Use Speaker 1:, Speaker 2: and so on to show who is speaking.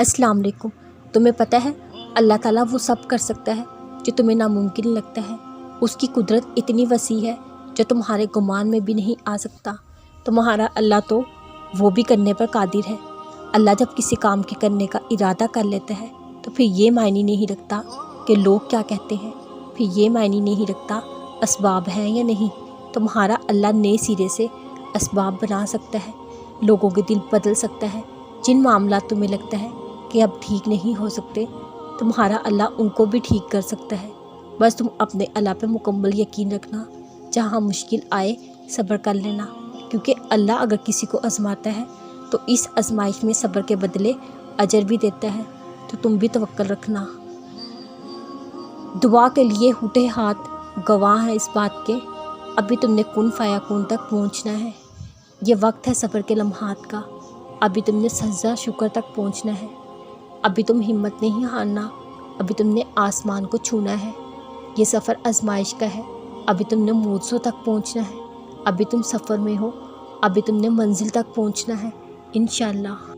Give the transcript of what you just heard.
Speaker 1: अस्सलाम वालेकुम। तुम्हें पता है अल्लाह ताला वो सब कर सकता है जो तुम्हें नामुमकिन लगता है। उसकी कुदरत इतनी वसी है जो तुम्हारे गुमान में भी नहीं आ सकता। तुम्हारा अल्लाह तो वो भी करने पर कादिर है। अल्लाह जब किसी काम के करने का इरादा कर लेता है तो फिर ये मायने नहीं रखता कि लोग क्या कहते हैं, फिर ये मायने नहीं रखता असबाब हैं या नहीं। तुम्हारा अल्लाह नए सिरे से असबाब बना सकता है, लोगों के दिल बदल सकता है। जिन मामला तुम्हें लगता है कि अब ठीक नहीं हो सकते, तुम्हारा अल्लाह उनको भी ठीक कर सकता है। बस तुम अपने अल्लाह पे मुकम्मल यकीन रखना। जहाँ मुश्किल आए सब्र कर लेना, क्योंकि अल्लाह अगर किसी को आजमाता है तो इस आजमाइश में सब्र के बदले अजर भी देता है। तो तुम भी तवक्कल रखना। दुआ के लिए उठे हाथ गवाह हैं इस बात के, अभी तुमने कुन फायाकुन तक पहुँचना है। ये वक्त है सब्र के लम्हात का, अभी तुमने सज्जा शुक्र तक पहुँचना है। अभी तुम हिम्मत नहीं हारना, अभी तुमने आसमान को छूना है। ये सफ़र आजमाइश का है, अभी तुमने मौजों तक पहुँचना है। अभी तुम सफ़र में हो, अभी तुमने मंजिल तक पहुँचना है इंशाअल्लाह।